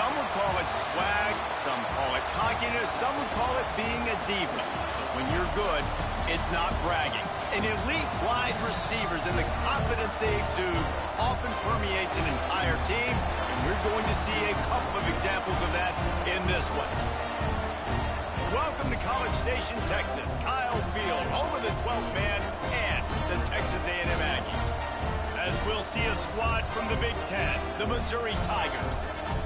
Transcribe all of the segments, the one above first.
Some would call it swag, some call it cockiness, some would call it being a diva. But when you're good, it's not bragging. An elite wide receivers and the confidence they exude often permeates an entire team, and you're going to see a couple of examples of that in this one. Welcome to College Station, Texas. Kyle Field, home of the 12th man and the Texas A&M Aggies. As we'll see a squad from the Big Ten, the Missouri Tigers,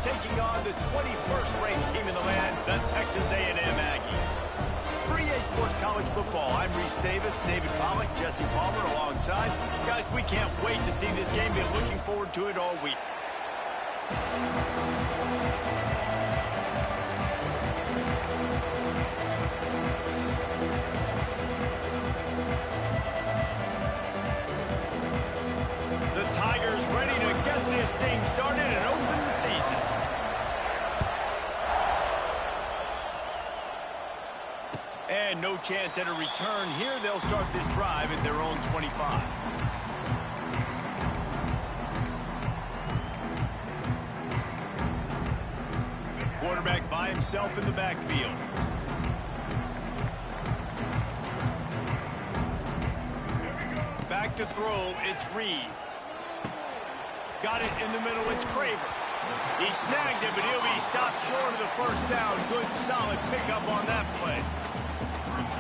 taking on the 21st-ranked team in the land, the Texas A&M Aggies. For EA Sports College Football, I'm Reese Davis, David Pollack, Jesse Palmer alongside. Guys, we can't wait to see this game. Been looking forward to it all week. The Tigers ready to get this thing started and open the season. And no chance at a return here. They'll start this drive at their own 25. Quarterback by himself in the backfield. Back to throw, it's Reed. Got it in the middle, it's Craver. He snagged it, but he'll be stopped short of the first down. Good, solid pickup on that play.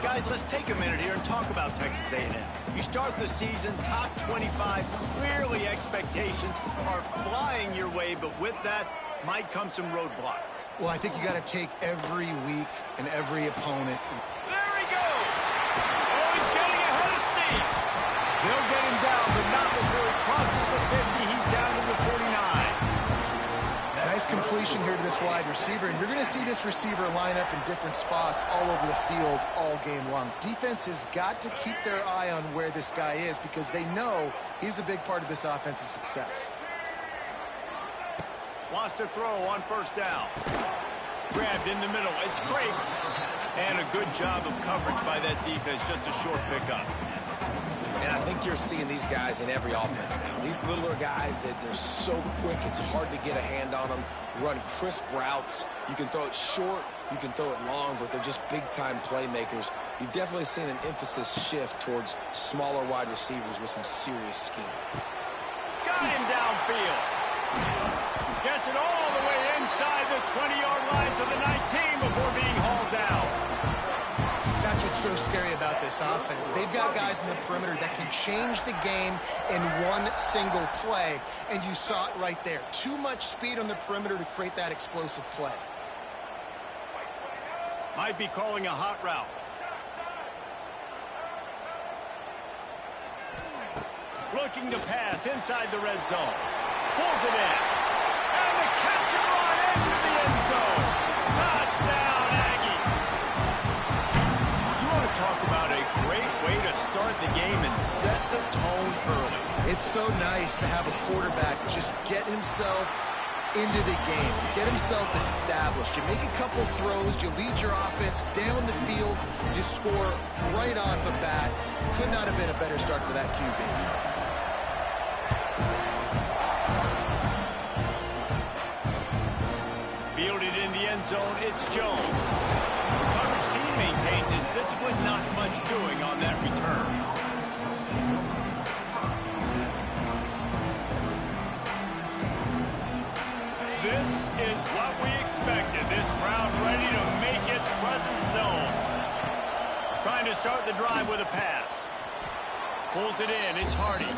Guys, let's take a minute here and talk about Texas A&M. You start the season top 25. Clearly expectations are flying your way, but with that might come some roadblocks. Well, I think you got to take every week and every opponent. There he goes! Oh, he's getting ahead of steam. They'll get him down, but not before he crosses the 50. He's down to the 49. Nice completion here to this wide receiver, and you're going to see this receiver line up in different spots all over the field all game long. Defense has got to keep their eye on where this guy is because they know he's a big part of this offense's success. Lost a throw on first down. Grabbed in the middle. It's Craver. And a good job of coverage by that defense. Just a short pickup. And I think you're seeing these guys in every offense now. These littler guys that they're so quick, it's hard to get a hand on them. Run crisp routes. You can throw it short, you can throw it long, but they're just big-time playmakers. You've definitely seen an emphasis shift towards smaller wide receivers with some serious skill. Got him downfield. Gets it all the way inside the 20-yard line to the 19 before being hauled down. That's what's so scary about this offense. They've got guys in the perimeter that can change the game in one single play, and you saw it right there. Too much speed on the perimeter to create that explosive play. Might be calling a hot route. Looking to pass inside the red zone. Pulls it in. And the catch and run into the end zone. Touchdown, Aggie. You want to talk about a great way to start the game and set the tone early. It's so nice to have a quarterback just get himself into the game, get himself established. You make a couple throws, you lead your offense down the field, you score right off the bat. Could not have been a better start for that QB. Fielded in the end zone, it's Jones. The coverage team maintained his discipline, not much doing on that return. This is what we expected. This crowd ready to make its presence known. Trying to start the drive with a pass. Pulls it in, it's Hardy.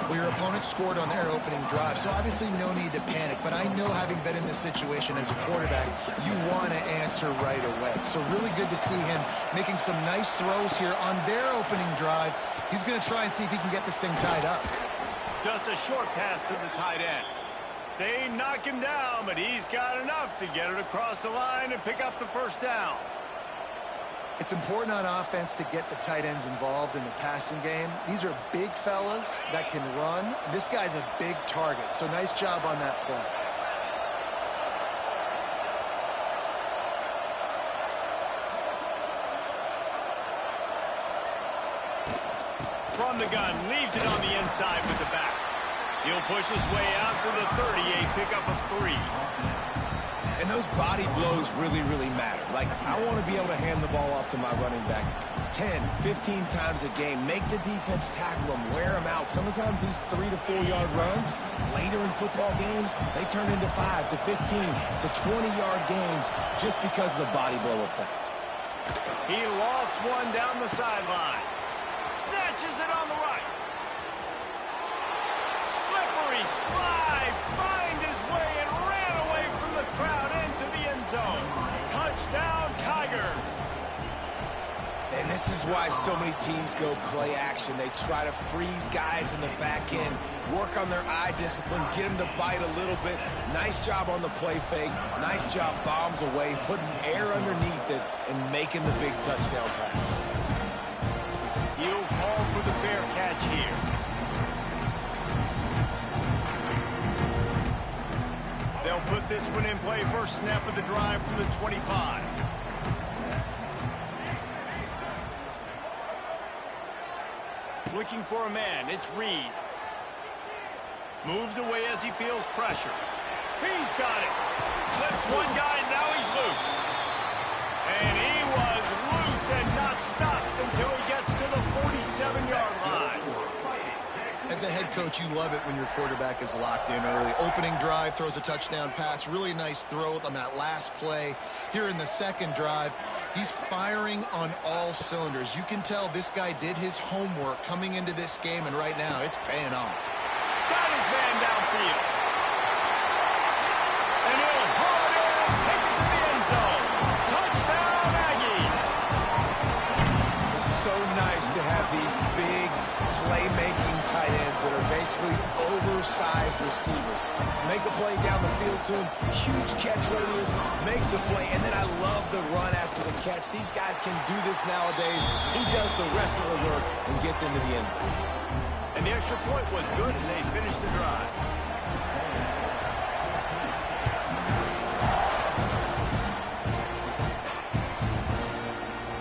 Well, your opponent scored on their opening drive, so obviously no need to panic. But I know, having been in this situation as a quarterback, you want to answer right away. So really good to see him making some nice throws here on their opening drive. He's going to try and see if he can get this thing tied up. Just a short pass to the tight end. They knock him down, but he's got enough to get it across the line and pick up the first down. It's important on offense to get the tight ends involved in the passing game. These are big fellas that can run. This guy's a big target, so nice job on that play. From the gun, leaves it on the inside with the back. He'll push his way out to the 38, pick up a 3. And those body blows really, really matter. Like, I want to be able to hand the ball off to my running back 10, 15 times a game. Make the defense tackle them, wear them out. Sometimes these 3 to 4 yard runs, later in football games, they turn into 5 to 15 to 20-yard gains just because of the body blow effect. He lofts one down the sideline. Snatches it on the right. Slippery slide. Find his way and ran away from the crowd into the end zone. Touchdown, Tigers. And this is why so many teams go play action. They try to freeze guys in the back end, work on their eye discipline, get them to bite a little bit. Nice job on the play fake. Nice job bombs away, putting air underneath it, and making the big touchdown pass. He'll call for the fair catch here. They'll put this one in play. First snap of the drive from the 25. Looking for a man. It's Reed. Moves away as he feels pressure. He's got it. Slips one guy, now he's loose. And he was loose and not stopped until he gets to the 47-yard line. As a head coach, you love it when your quarterback is locked in early. Opening drive, throws a touchdown pass. Really nice throw on that last play. Here in the second drive, he's firing on all cylinders. You can tell this guy did his homework coming into this game, and right now it's paying off. Got his man downfield. And he'll haul it in and take it to the end zone. Touchdown, Aggies. It's so nice to have these big playmaking tight ends that are basically oversized receivers. Make a play down the field to him, huge catch radius, makes the play, and then I love the run after the catch. These guys can do this nowadays. He does the rest of the work and gets into the end zone. And the extra point was good as they finished the drive.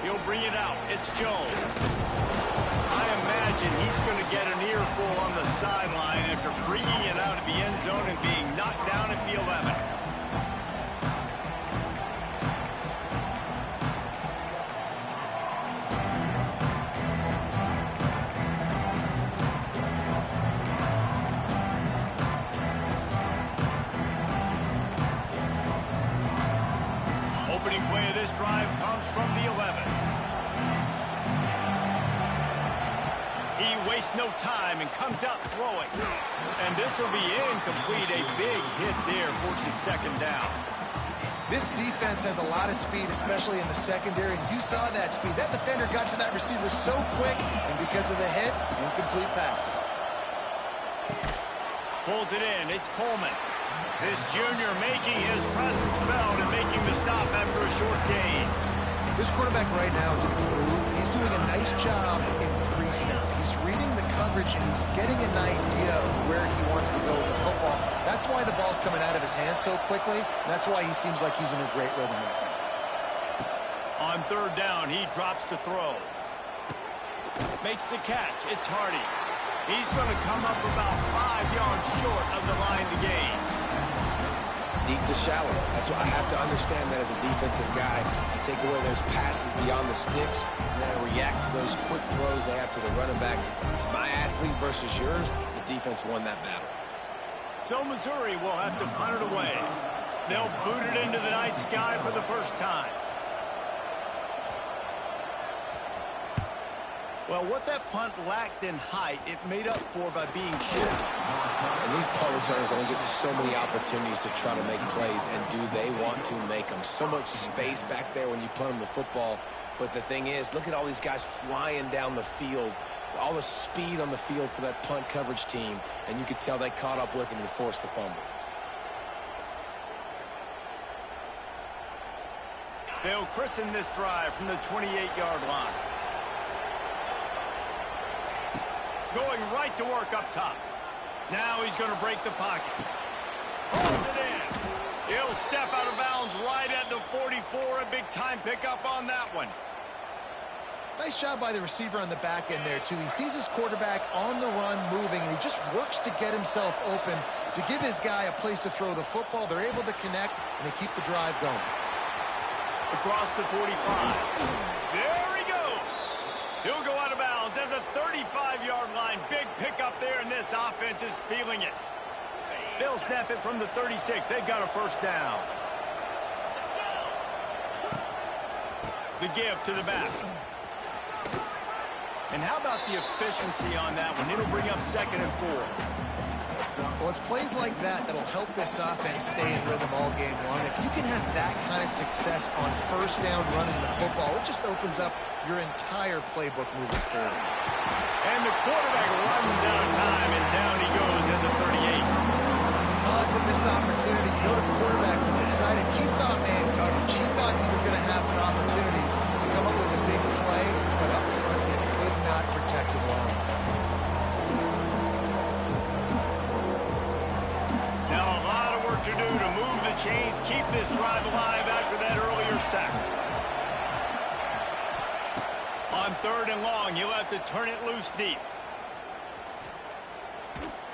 He'll bring it out. It's Jones. I imagine he's going to get an earful on the sideline after bringing it out of the end zone and being knocked down at the 11. Opening play of this drive comes from the 11. He wastes no time and comes out throwing. And this will be incomplete. A big hit there, forces second down. This defense has a lot of speed, especially in the secondary, and you saw that speed. That defender got to that receiver so quick, and because of the hit, incomplete pass. Pulls it in. It's Coleman. This junior making his presence felt and making the stop after a short gain. This quarterback right now is in a groove, and he's doing a nice job in pre-snap. He's reading the coverage, and he's getting an idea of where he wants to go with the football. That's why the ball's coming out of his hands so quickly, and that's why he seems like he's in a great rhythm right now. On third down, he drops to throw. Makes the catch. It's Hardy. He's going to come up about 5 yards short of the line to gain. Deep to shallow. That's what I have to understand that as a defensive guy. I take away those passes beyond the sticks, and then I react to those quick throws they have to the running back. It's my athlete versus yours. The defense won that battle. So Missouri will have to punt it away. They'll boot it into the night sky for the first time. Well, what that punt lacked in height, it made up for by being short. And these punt returners only get so many opportunities to try to make plays, and do they want to make them? So much space back there when you punt them the football. But the thing is, look at all these guys flying down the field, all the speed on the field for that punt coverage team, and you could tell they caught up with him and forced the fumble. They'll christen this drive from the 28-yard line. Going right to work up top. Now he's going to break the pocket. Pulls it in. He'll step out of bounds right at the 44. A big-time pickup on that one. Nice job by the receiver on the back end there, too. He sees his quarterback on the run moving, and he just works to get himself open To give his guy a place to throw the football, they're able to connect, and they keep the drive going. Across the 45. There he goes. He'll go out of bounds at the 35-yard line. Big pickup there, and this offense is feeling it. They'll snap it from the 36. They've got a first down. The give to the back. And how about the efficiency on that one? It'll bring up 2nd and 4. Well, it's plays like that that'll help this offense stay in rhythm all game long. If you can have that kind of success on first down running the football, it just opens up your entire playbook moving forward. And the quarterback runs out of time, and down he goes at the 38. Oh, it's a missed opportunity. You know the quarterback was excited. He saw man coverage. He thought he was going to have an opportunity to come up with a big play, but up front they could not protect him well. Now a lot of work to do to move the chains, keep this drive alive after that earlier sack. On 3rd and long, he'll have to turn it loose deep.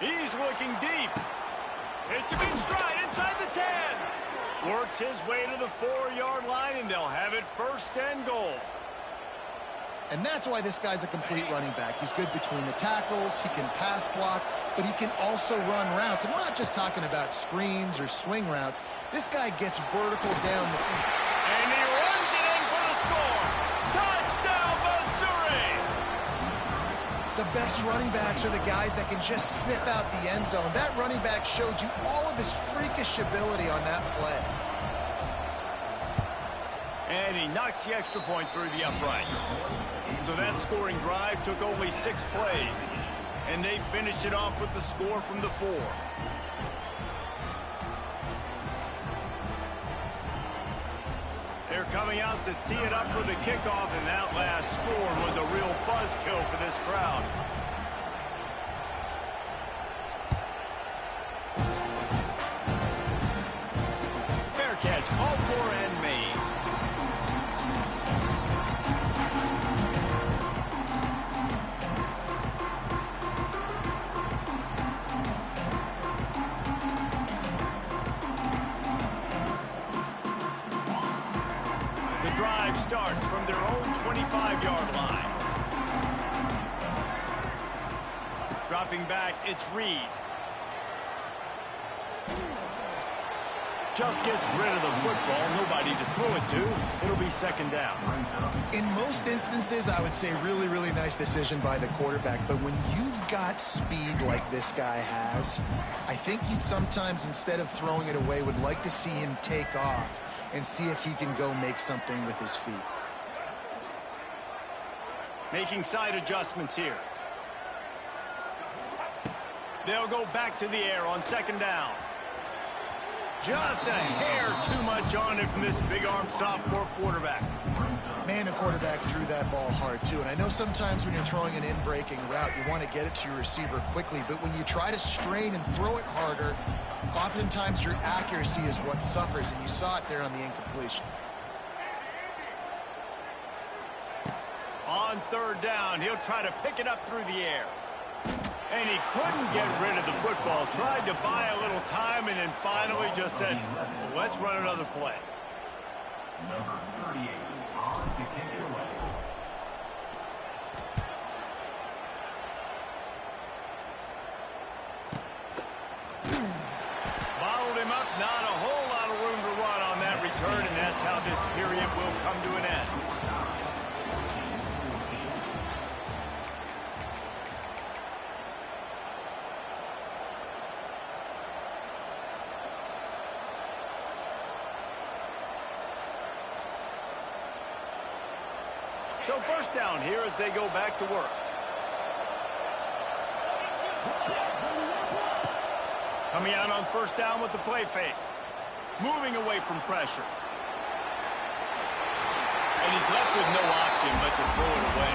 He's looking deep. It's a big stride inside the 10. Works his way to the 4-yard line, and they'll have it 1st and goal. And that's why this guy's a complete running back. He's good between the tackles, he can pass block, but he can also run routes. And we're not just talking about screens or swing routes. This guy gets vertical down the field. And he runs it in for the score. Touchdown, Missouri! The best running backs are the guys that can just snip out the end zone. That running back showed you all of his freakish ability on that play. And he knocks the extra point through the uprights. So that scoring drive took only 6 plays. And they finished it off with the score from the 4. They're coming out to tee it up for the kickoff, and that last score was a real buzzkill for this crowd. Fair catch, called for and made. Drive starts from their own 25-yard line. Dropping back, it's Reed. Just gets rid of the football. Nobody to throw it to. It'll be 2nd down. In most instances, I would say really, really nice decision by the quarterback. But when you've got speed like this guy has, I think you'd sometimes, instead of throwing it away, would like to see him take off and see if he can go make something with his feet. Making side adjustments here. They'll go back to the air on 2nd down. Just a hair too much on it from this big-armed sophomore quarterback. Man, the quarterback threw that ball hard, too. And I know sometimes when you're throwing an in-breaking route, you want to get it to your receiver quickly. But when you try to strain and throw it harder, oftentimes your accuracy is what suffers. And you saw it there on the incompletion. On 3rd down, he'll try to pick it up through the air. And he couldn't get rid of the football. Tried to buy a little time and then finally just said, let's run another play. Number 38 on to kick it away. Bottled him up. Not a whole lot of room to run on that return, and that's how this period will come to an end. So 1st down here as they go back to work. Coming out on 1st down with the play fake. Moving away from pressure. And he's left with no option but to throw it away.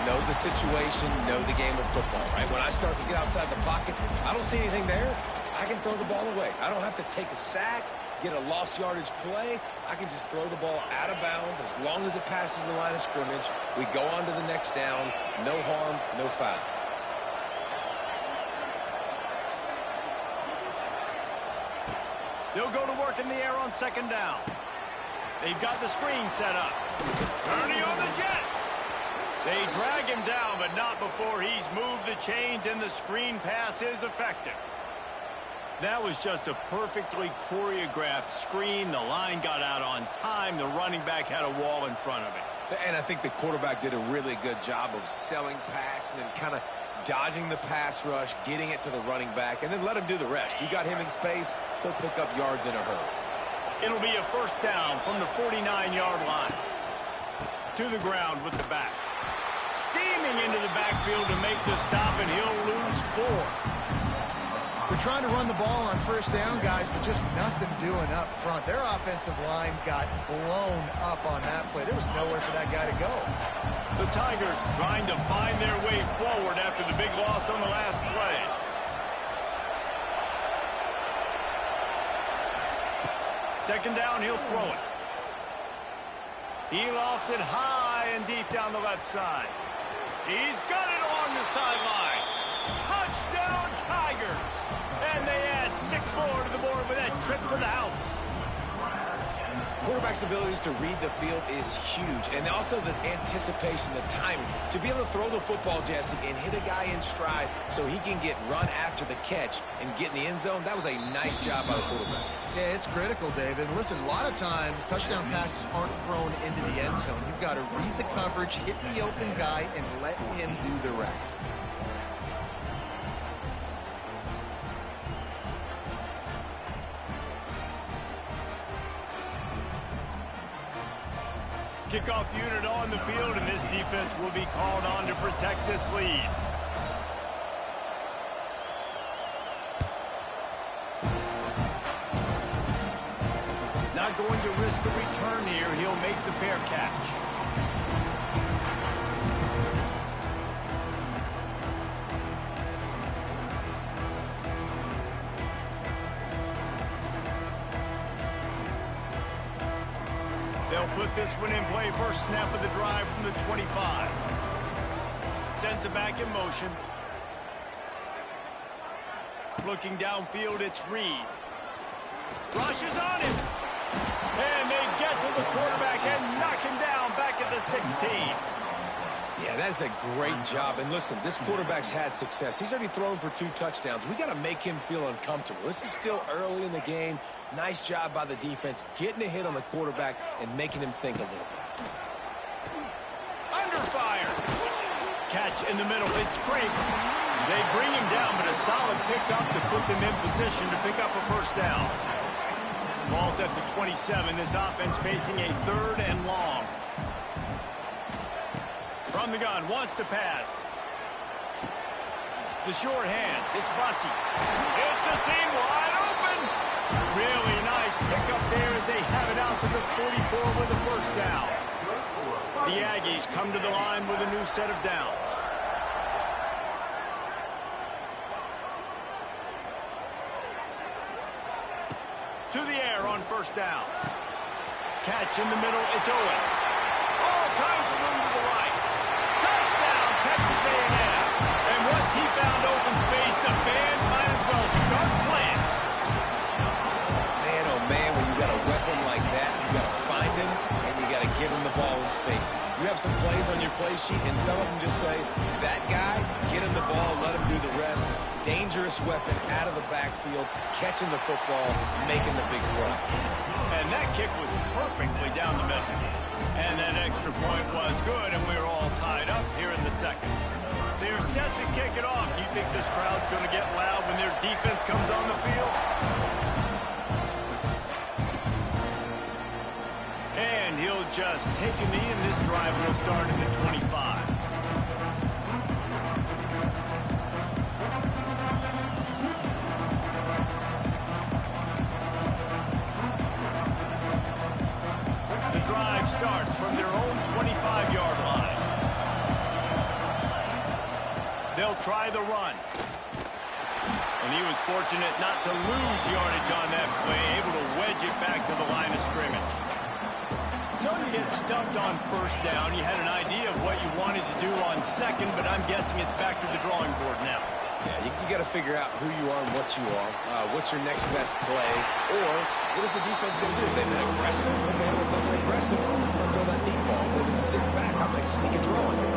Know the situation, know the game of football, right? When I start to get outside the pocket, I don't see anything there. I can throw the ball away. I don't have to take a sack, get a lost yardage play. I can just throw the ball out of bounds as long as it passes the line of scrimmage. We go on to the next down. No harm, no foul. They'll go to work in the air on second down. They've got the screen set up. Turning on the Jets. They drag him down, but not before he's moved the chains, and the screen pass is effective. That was just a perfectly choreographed screen. The line got out on time. The running back had a wall in front of it. And I think the quarterback did a really good job of selling pass and then kind of dodging the pass rush, getting it to the running back, and then let him do the rest. You got him in space, he'll pick up yards in a hurry. It'll be a first down from the 49-yard line. To the ground with the back. Steaming into the backfield to make the stop, and he'll lose 4. We're trying to run the ball on first down, guys, but just nothing doing up front. Their offensive line got blown up on that play. There was nowhere for that guy to go. The Tigers trying to find their way forward after the big loss on the last play. Second down, he'll throw it. He lost it high and deep down the left side. He's got it along the sideline. Touchdown, Tigers! And they add 6 more to the board with that trip to the house. Quarterback's abilities to read the field is huge, and also the anticipation, the timing. To be able to throw the football, Jesse, and hit a guy in stride so he can get run after the catch and get in the end zone, that was a nice job by the quarterback. Yeah, it's critical, David. Listen, a lot of times touchdown passes aren't thrown into the end zone. You've got to read the coverage, hit the open guy, and let him do the rest. Kickoff unit on the field, and this defense will be called on to protect this lead. Not going to risk a return here. He'll make the fair catch. They'll put this one in play. First snap of the drive from the 25. Sends it back in motion. Looking downfield, it's Reed. Rushes on him. And they get to the quarterback and knock him down back at the 16. Yeah, that's a great job. And listen, this quarterback's had success. He's already thrown for 2 touchdowns. We got to make him feel uncomfortable. This is still early in the game. Nice job by the defense, getting a hit on the quarterback and making him think a little bit. Under fire. Catch in the middle. It's Kramer. They bring him down, but a solid pickup to put them in position to pick up a first down. Ball's at the 27. This offense facing a 3rd and long. From the gun, wants to pass. The short hands, it's Bussey. It's a seam wide open. Really nice pickup there as they have it out to the 44 with a first down. The Aggies come to the line with a new set of downs. To the air on first down. Catch in the middle, it's Owens. All kinds of room to the right. Touchdown, Texas A&M. And once he found open space, the band might as well start playing. Man, oh man, when you got a weapon like that, you got to find him and you got to give him the ball in space. You have some plays on your play sheet, and some of them just say, that guy, get him the ball, let him do the rest. Dangerous weapon out of the backfield, catching the football, making the big play. And that kick was perfectly down the middle. And that extra point was good, and we're all tied up here in the second. They're set to kick it off. You think this crowd's going to get loud when their defense comes on the field? And he'll just take a knee, and this drive will start in the 25. The drive starts from their own 25-yard line. They'll try the run. And he was fortunate not to lose yardage on that play, able to wedge it back to the line of scrimmage. So you get stuffed on first down. You had an idea of what you wanted to do on second, but I'm guessing it's back to the drawing board now. Yeah, you got to figure out who you are and what you are. What's your next best play? Or what is the defense going to do? If they've been aggressive, okay, well, if they've been aggressive, I'm going to throw that deep ball. If they've been sitting back, I might sneak a draw on you.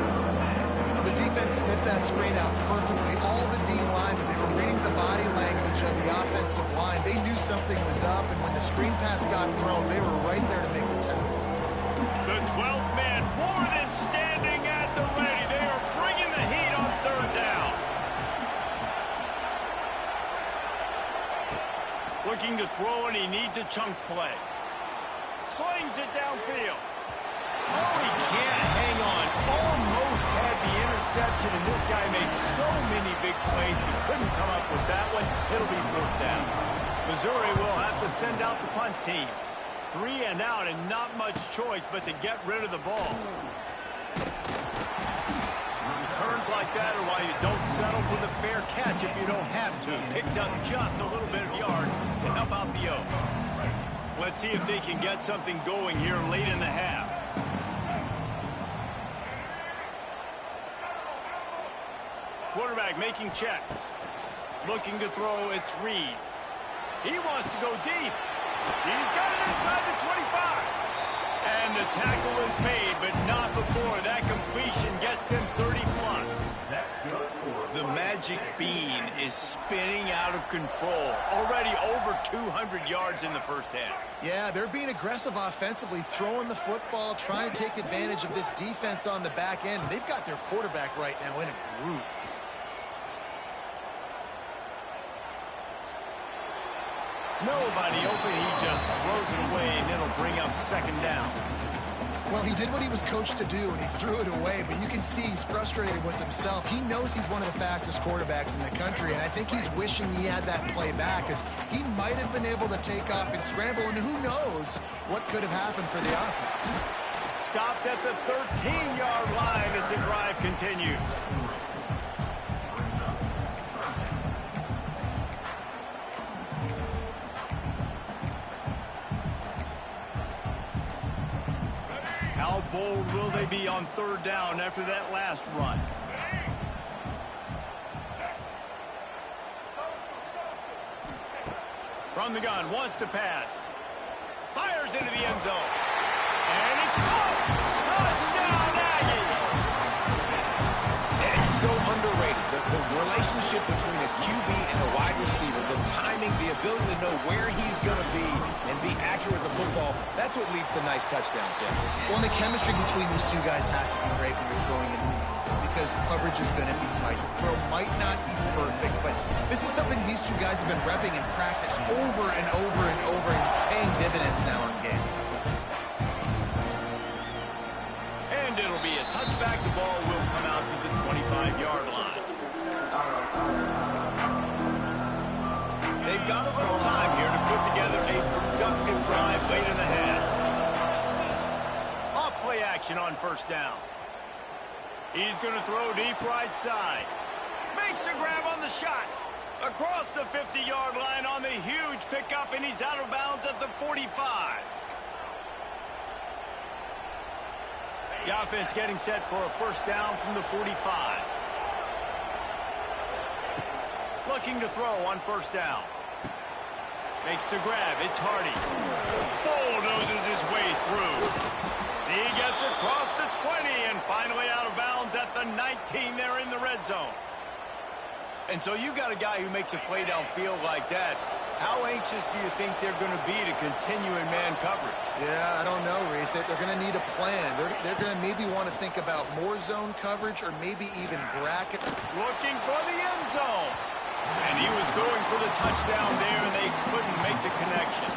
Well, the defense sniffed that screen out perfectly. All the D linemen, they were reading the body language of the offensive line. They knew something was up, and when the screen pass got thrown, they were right there to make the tackle. The 12th man more than standing at the ready. They are bringing the heat on third down. Looking to throw, and he needs a chunk play. Slings it downfield. Oh, he can't hang on. Almost had the interception, and this guy makes so many big plays, but couldn't come up with that one. It'll be fourth down. Missouri will have to send out the punt team. 3 and out, and not much choice but to get rid of the ball. Returns like that are why you don't settle for the fair catch if you don't have to. Picks up just a little bit of yards to help out the O. Let's see if they can get something going here late in the half. Quarterback making checks. Looking to throw, it's Reed. He wants to go deep. He's got it inside the 25. And the tackle is made, but not before that completion gets them 30-plus. The magic bean is spinning out of control. Already over 200 yards in the first half. Yeah, they're being aggressive offensively, throwing the football, trying to take advantage of this defense on the back end. They've got their quarterback right now in a groove. Nobody open, he just throws it away, and it'll bring up second down. Well, he did what he was coached to do, and he threw it away, but you can see he's frustrated with himself. He knows he's one of the fastest quarterbacks in the country, and I think he's wishing he had that play back, because he might have been able to take off and scramble, and who knows what could have happened for the offense. Stopped at the 13-yard line as the drive continues. How bold will they be on third down after that last run? From the gun, wants to pass. Fires into the end zone. And it's caught! Touchdown, Aggie! It's so underrated. The relationship between a QB and a wide receiver, the timing, the ability to know where he's going to be and be accurate with the football, that's what leads to nice touchdowns, Jesse. Well, and the chemistry between these two guys has to be great when you're throwing in the end zone, because coverage is going to be tight. The throw might not be perfect, but this is something these two guys have been repping in practice over and over and over, and it's paying dividends now in game. And it'll be a touchback. The ball will come out to the 25-yard line. They've got a little time here to put together a productive drive late in the half. Off play action on first down. He's going to throw deep right side. Makes a grab on the shot. Across the 50-yard line on the huge pickup, and he's out of bounds at the 45. The offense getting set for a first down from the 45. Looking to throw on first down. Makes the grab. It's Hardy. Bulldozes his way through. He gets across the 20 and finally out of bounds at the 19 there in the red zone. And so you got a guy who makes a play downfield like that. How anxious do you think they're going to be to continue in man coverage? Yeah, I don't know, Reese. They're going to need a plan. They're going to maybe want to think about more zone coverage or maybe even bracket. Looking for the end zone. And he was going for the touchdown there, and they couldn't make the connection.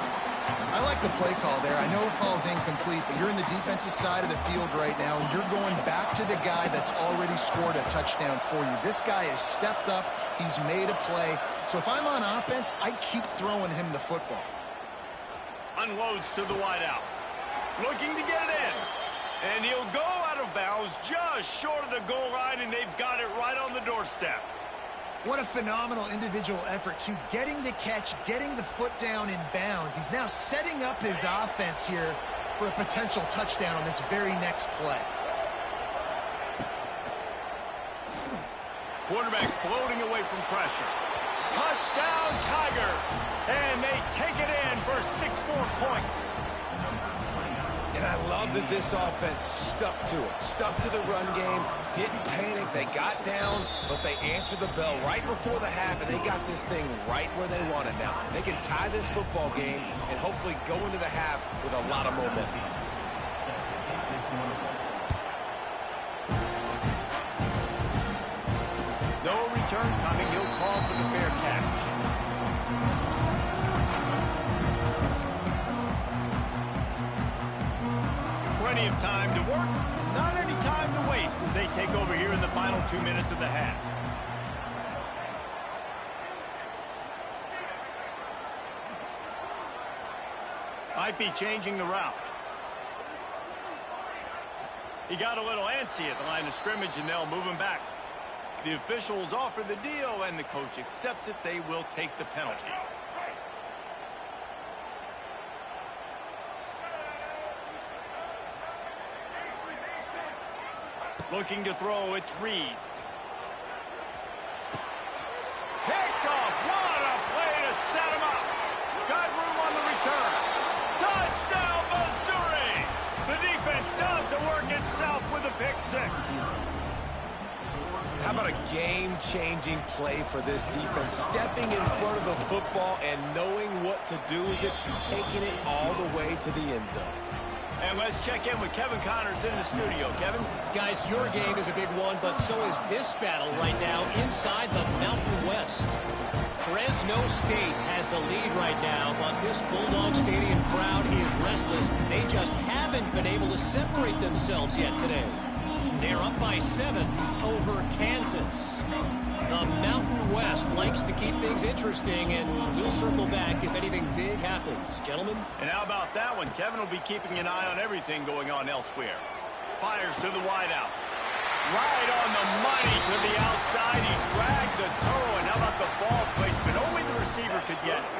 I like the play call there. I know it falls incomplete, but you're in the defensive side of the field right now, and you're going back to the guy that's already scored a touchdown for you. This guy has stepped up. He's made a play. So if I'm on offense, I keep throwing him the football. Unloads to the wideout. Looking to get it in. And he'll go out of bounds just short of the goal line, and they've got it right on the doorstep. What a phenomenal individual effort to getting the catch, getting the foot down in bounds. He's now setting up his offense here for a potential touchdown on this very next play. Quarterback floating away from pressure. Touchdown, Tigers! And they take it in for 6 more points. And I love that this offense stuck to it. Stuck to the run game. Didn't panic. They got down, but they answered the bell right before the half, and they got this thing right where they want it now. They can tie this football game and hopefully go into the half with a lot of momentum. No return coming. He'll call for the fair catch. Plenty of time to work. Not any time to waste as they take over here in the final 2 minutes of the half. Might be changing the route. He got a little antsy at the line of scrimmage, and they'll move him back. The officials offer the deal, and the coach accepts it. They will take the penalty. Looking to throw, it's Reed. Picked off. What a play to set him up. Got room on the return. Touchdown, Missouri! The defense does the work itself with a pick 6. How about a game-changing play for this defense? Stepping in front of the football and knowing what to do with it, taking it all the way to the end zone. And let's check in with Kevin Connors in the studio. Kevin? Guys, your game is a big one, but so is this battle right now inside the Mountain West. Fresno State has the lead right now, but this Bulldog Stadium crowd is restless. They just haven't been able to separate themselves yet today. They're up by 7 over Kansas. The Mountain West likes to keep things interesting, and we'll circle back if anything big happens. Gentlemen? And how about that one? Kevin will be keeping an eye on everything going on elsewhere. Fires to the wideout. Right on the money to the outside. He dragged the toe, and how about the ball placement? Only the receiver could get it.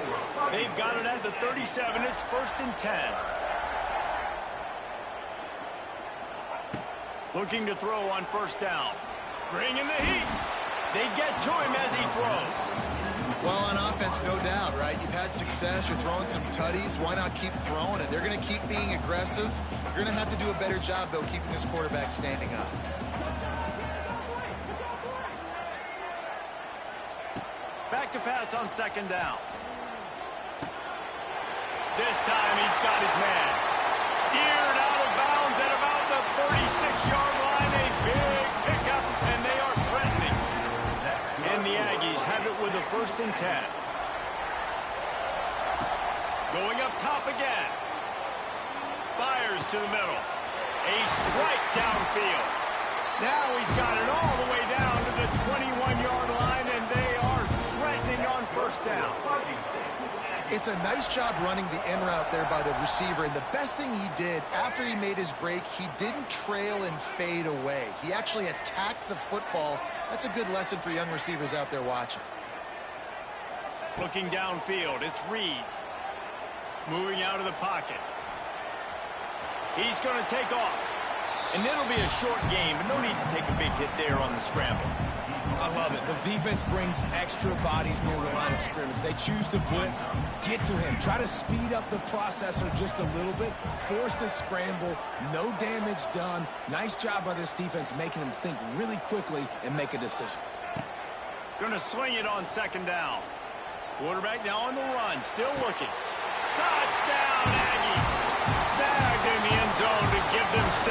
They've got it at the 37. It's 1st and 10. Looking to throw on 1st down. Bringing the heat. They get to him as he throws. Well, on offense, no doubt, right? You've had success. You're throwing some tutties. Why not keep throwing it? They're going to keep being aggressive. You're going to have to do a better job, though, keeping this quarterback standing up. Back to pass on 2nd down. This time he's got his man. Steered out of bounds at about the 36-yard line. A big pickup, and they are threatening. And the Aggies have it with a 1st and 10. Going up top again. Fires to the middle. A strike downfield. Now he's got it all the way down to the 21-yard line, and they are threatening on 1st down. It's a nice job running the in route there by the receiver, and the best thing he did after he made his break, he didn't trail and fade away. He actually attacked the football. That's a good lesson for young receivers out there watching. Looking downfield, it's Reed. Moving out of the pocket. He's going to take off. And it'll be a short game, but no need to take a big hit there on the scramble. I love it. The defense brings extra bodies near the line of scrimmage. They choose to blitz, get to him, try to speed up the processor just a little bit, force the scramble, no damage done. Nice job by this defense making him think really quickly and make a decision. Going to swing it on 2nd down. Quarterback now on the run, still looking. Touchdown, Aggie! Snagged in the end zone to give them 6.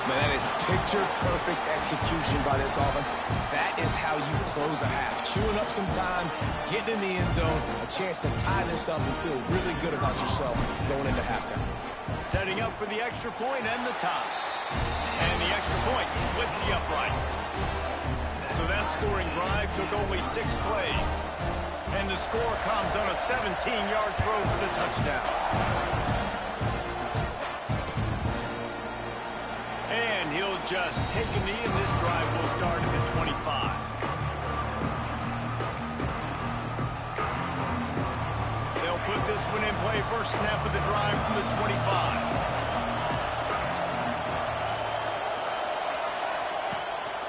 Man, that is picture-perfect execution by this offense. That is how you close a half. Chewing up some time, getting in the end zone, a chance to tie this up and feel really good about yourself going into halftime. Setting up for the extra point and the tie. And the extra point splits the uprights. So that scoring drive took only 6 plays. And the score comes on a 17-yard throw for the touchdown. And he'll just take a knee, and this drive will start at the 25. They'll put this one in play. First snap of the drive from the 25.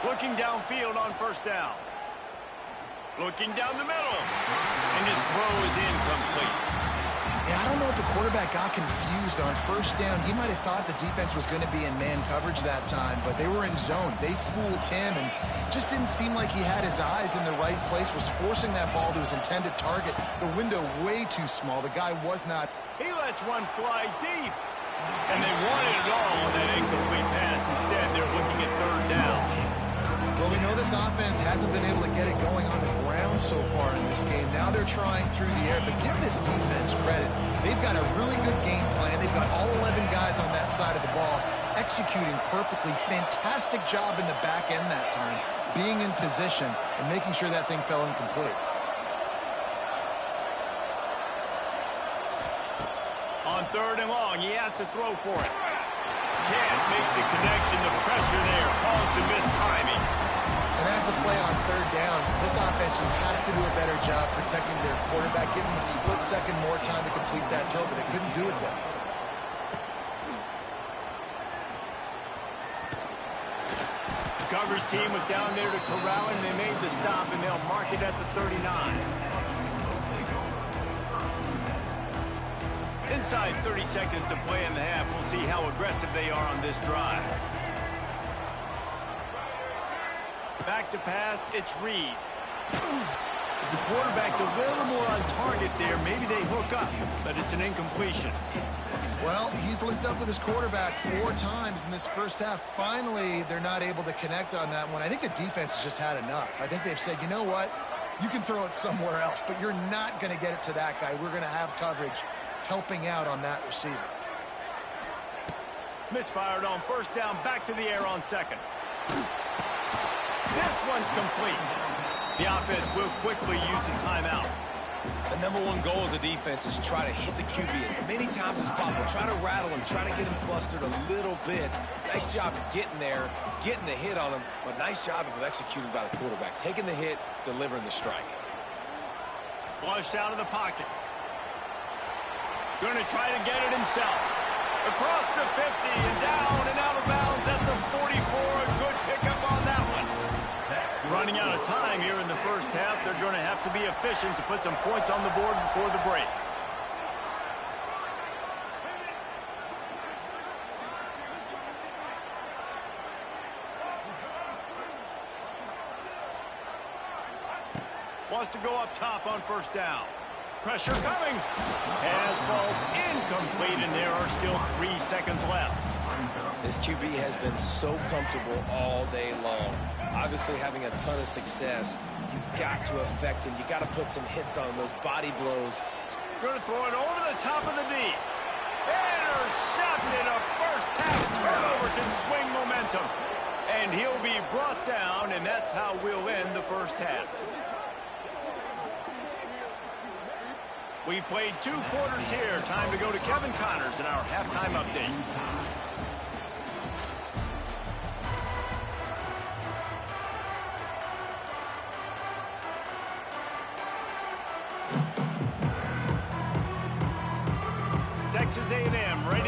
Looking downfield on first down. Looking down the middle. And his throw is incomplete. Yeah, I don't know if the quarterback got confused on first down. He might have thought the defense was going to be in man coverage that time, but they were in zone. They fooled him and just didn't seem like he had his eyes in the right place, was forcing that ball to his intended target. The window way too small. The guy was not. He lets one fly deep. And they wanted it all on that incomplete pass. Instead, they're looking at third down. Well, we know this offense hasn't been able to get it going on the ground so far in this game. Now they're trying through the air, but give this defense credit. They've got a really good game plan. They've got all 11 guys on that side of the ball executing perfectly. Fantastic job in the back end that time, being in position and making sure that thing fell incomplete. On third and long, he has to throw for it. Can't make the connection. The pressure there caused the missed timing. And that's a play on third down. This offense just has to do a better job protecting their quarterback, giving him a split second more time to complete that throw, but they couldn't do it there. The coverage team was down there to corral him. They made the stop, and they'll mark it at the 39. Inside 30 seconds to play in the half. We'll see how aggressive they are on this drive. Back to pass, it's Reed. If the quarterback's a little more on target there, maybe they hook up, but it's an incompletion. Well, he's linked up with his quarterback 4 times in this first half. Finally, they're not able to connect on that one. I think the defense has just had enough. I think they've said, you know what? You can throw it somewhere else, but you're not going to get it to that guy. We're going to have coverage helping out on that receiver. Misfired on first down, back to the air on second. This one's complete. The offense will quickly use a timeout. The number one goal as a defense is try to hit the QB as many times as possible. Try to rattle him, try to get him flustered a little bit. Nice job of getting there, getting the hit on him, but nice job of executing by the quarterback. Taking the hit, delivering the strike. Flushed out of the pocket. Going to try to get it himself. Across the 50 and down and out of bounds at the 44. A good pickup on that one. Running out of time here in the first half. They're going to have to be efficient to put some points on the board before the break. Wants to go up top on first down. Pressure coming. Pass falls incomplete, and there are still 3 seconds left. This QB has been so comfortable all day long. Obviously having a ton of success. You've got to affect him. You've got to put some hits on him, those body blows. Going to throw it over the top of the D. Intercepted. A first half turnover can swing momentum. And he'll be brought down, and that's how we'll end the first half. We've played 2 quarters here. Time to go to Kevin Connors in our halftime update. Texas A&M ready